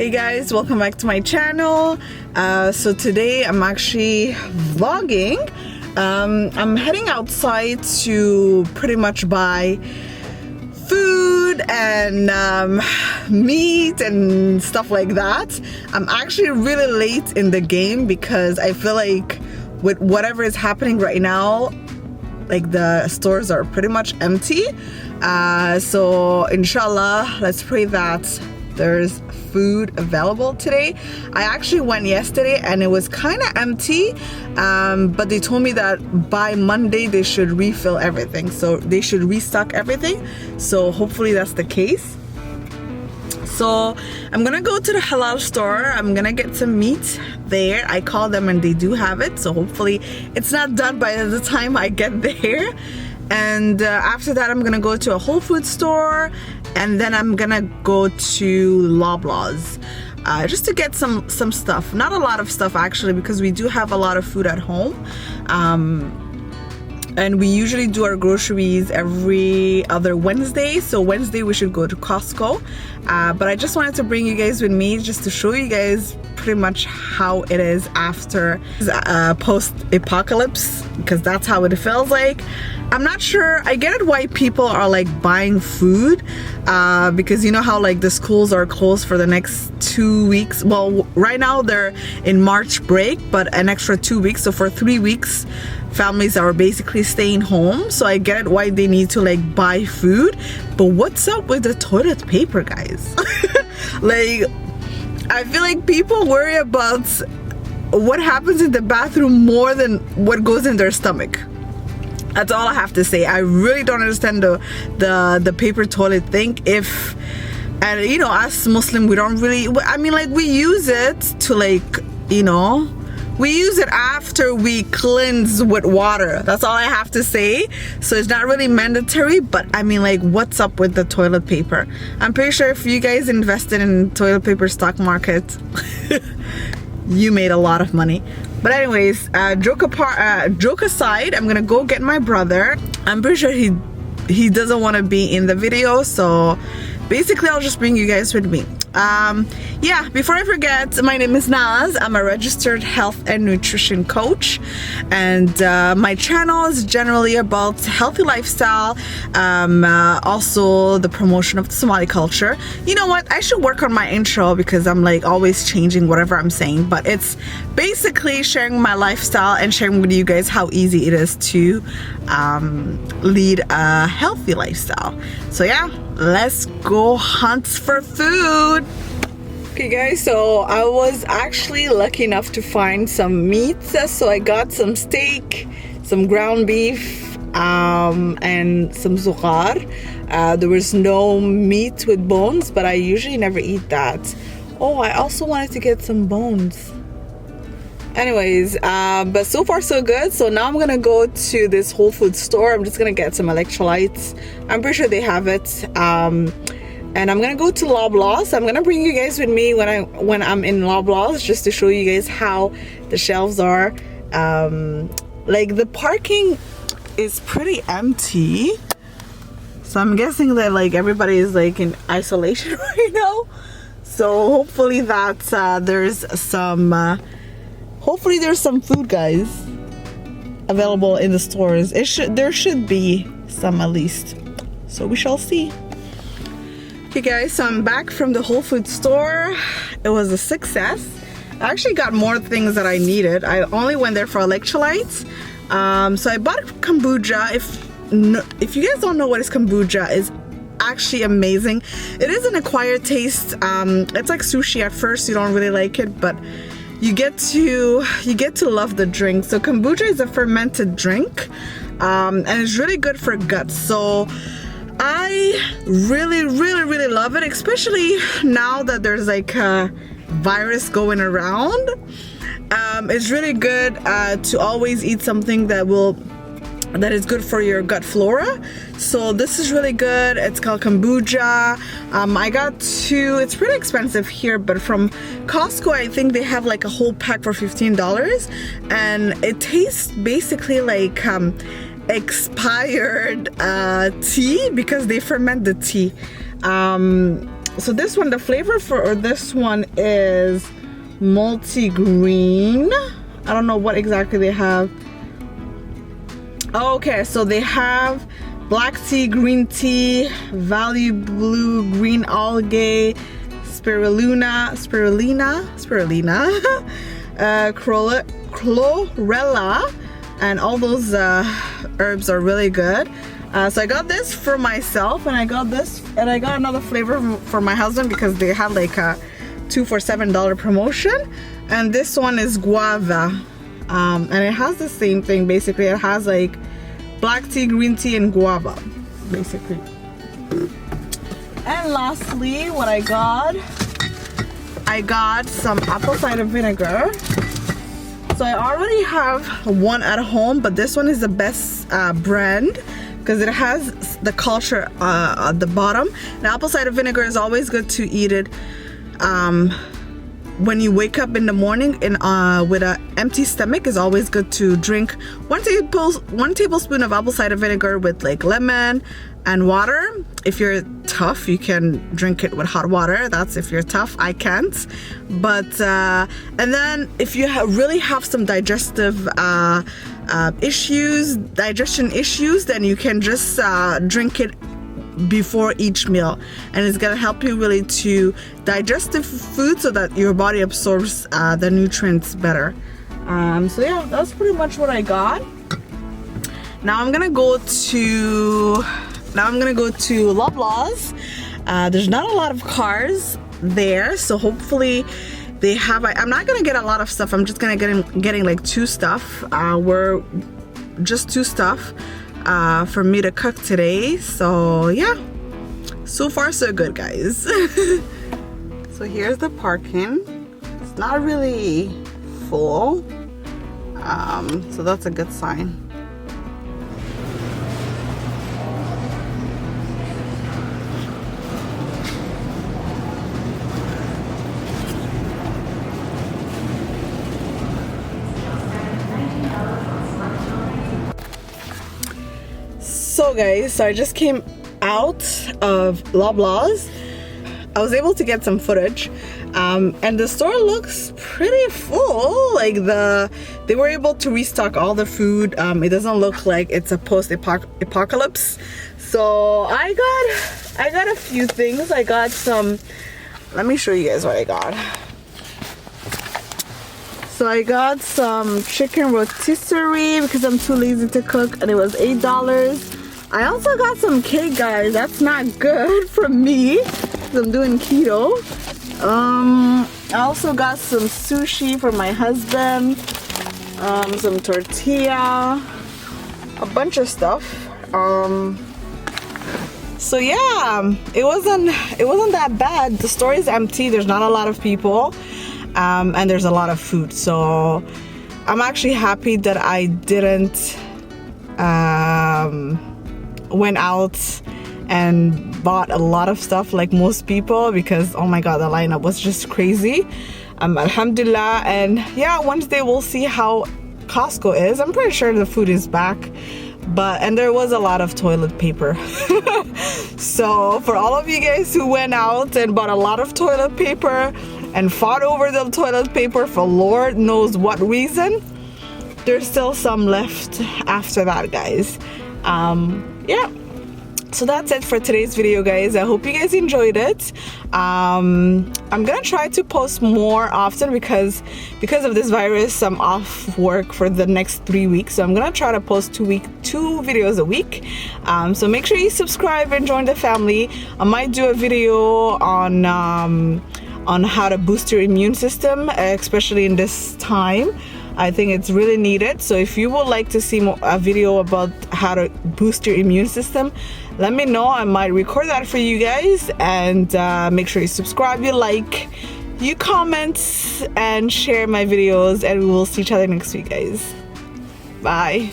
Hey guys, welcome back to my channel. So today I'm actually vlogging. I'm heading outside to pretty much buy food and meat and stuff like that. I'm actually really late in the game because I feel like with whatever is happening right now, like the stores are pretty much empty. So inshallah, let's pray that there's food available today. I actually went yesterday and it was kind of empty, but they told me that by Monday they should refill everything, so they should restock everything. So hopefully that's the case. So I'm gonna go to the halal store. I'm gonna get some meat there. I called them and they do have it, so hopefully it's not done by the time I get there. And after that I'm gonna go to a Whole Foods store, and then I'm gonna go to Loblaws just to get some stuff. Not a lot of stuff actually, because we do have a lot of food at home, and we usually do our groceries every other Wednesday. So Wednesday we should go to Costco, but I just wanted to bring you guys with me just to show you guys pretty much how it is after post-apocalypse, because that's how it feels like. I'm not sure, I get it why people are like buying food, because you know how like the schools are closed for the next 2 weeks. Well, right now they're in March break, but an extra 2 weeks, so for 3 weeks families are basically staying home. So I get it why they need to like buy food. But what's up with the toilet paper, guys? Like, I feel like people worry about what happens in the bathroom more than what goes in their stomach. That's all I have to say. I really don't understand the paper toilet thing. And you know, as Muslim, we don't really, I mean, like, we use it to, like, you know, we use it after we cleanse with water. That's all I have to say. So it's not really mandatory, but I mean, like, what's up with the toilet paper? I'm pretty sure if you guys invested in toilet paper stock market, you made a lot of money. But anyways, joke aside, I'm gonna go get my brother. I'm pretty sure he doesn't want to be in the video, so basically I'll just bring you guys with me. Yeah, before I forget, my name is Naz. I'm a registered health and nutrition coach, and my channel is generally about healthy lifestyle, also the promotion of the Somali culture. You know what, I should work on my intro because I'm like always changing whatever I'm saying, but it's basically sharing my lifestyle and sharing with you guys how easy it is to lead a healthy lifestyle. So yeah, let's go hunt for food. Okay guys, so I was actually lucky enough to find some meat. So I got some steak, some ground beef, and some zughar. There was no meat with bones, but I usually never eat that. Oh, I also wanted to get some bones. Anyways, but so far so good. So now I'm gonna go to this Whole Foods store. I'm just gonna get some electrolytes. I'm pretty sure they have it. And I'm gonna go to Loblaws. I'm gonna bring you guys with me when I'm in Loblaws, just to show you guys how the shelves are. Like, the parking is pretty empty, so I'm guessing that like everybody is like in isolation right now. So hopefully that there's some hopefully there's some food, guys, available in the stores. There should be some at least, so we shall see. Okay guys, so I'm back from the Whole Foods store. It was a success. I actually got more things that I needed. I only went there for electrolytes. So I bought kombucha. If you guys don't know what is kombucha, is actually amazing. It is an acquired taste. It's like sushi at first. You don't really like it, but you get to love the drink. So kombucha is a fermented drink, and it's really good for guts. So I really love it, especially now that there's like a virus going around. It's really good to always eat something that is good for your gut flora. So this is really good. It's called kombucha. I got two. It's pretty expensive here, but from Costco I think they have like a whole pack for $15, and it tastes basically like expired tea, because they ferment the tea. So this one, the flavor for this one is multi-green. I don't know what exactly they have. Okay, so they have black tea, green tea, value blue, green algae, spirulina, chlorella, and all those herbs are really good. So I got this for myself, and I got another flavor for my husband because they had like a 2 for $7 promotion. And this one is guava, and it has the same thing. Basically, it has like black tea, green tea, and guava, basically. And lastly, what I got some apple cider vinegar. So I already have one at home, but this one is the best brand because it has the culture at the bottom. And apple cider vinegar is always good to eat it when you wake up in the morning with an empty stomach. Is always good to drink 1 tablespoon of apple cider vinegar with like lemon and water. If you're tough, you can drink it with hot water. That's if you're tough. I can't. But and then if you really have some digestion issues, then you can just drink it before each meal, and it's gonna help you really to digest the food so that your body absorbs the nutrients better. So yeah, that's pretty much what I got. Now I'm gonna go to Loblaws. There's not a lot of cars there, so hopefully they have. I'm not gonna get a lot of stuff. I'm just gonna getting like 2 stuff. We're just 2 stuff for me to cook today. So yeah, so far so good, guys. So here's the parking. It's not really full, so that's a good sign. So guys, so I just came out of Loblaws. I was able to get some footage, and the store looks pretty full. Like they were able to restock all the food. It doesn't look like it's a post-apocalypse. So I got a few things. I got some. Let me show you guys what I got. So I got some chicken rotisserie because I'm too lazy to cook, and it was $8. I also got some cake, guys. That's not good for me because I'm doing keto. I also got some sushi for my husband, some tortilla, a bunch of stuff. So yeah, it wasn't that bad. The store is empty. There's not a lot of people, and there's a lot of food. So I'm actually happy that I didn't went out and bought a lot of stuff like most people, because oh my god, the lineup was just crazy. Alhamdulillah. And yeah, Wednesday we'll see how Costco is. I'm pretty sure the food is back, and there was a lot of toilet paper. So for all of you guys who went out and bought a lot of toilet paper and fought over the toilet paper for Lord knows what reason, there's still some left after that, guys. Yeah, so that's it for today's video, guys. I hope you guys enjoyed it. I'm gonna try to post more often because of this virus. I'm off work for the next 3 weeks, so I'm gonna try to post 2 videos a week. So make sure you subscribe and join the family. I might do a video on how to boost your immune system, especially in this time. I think it's really needed. So if you would like to see a video about how to boost your immune system, let me know. I might record that for you guys. And make sure you subscribe, you like, you comment, and share my videos. And we will see each other next week, guys. Bye.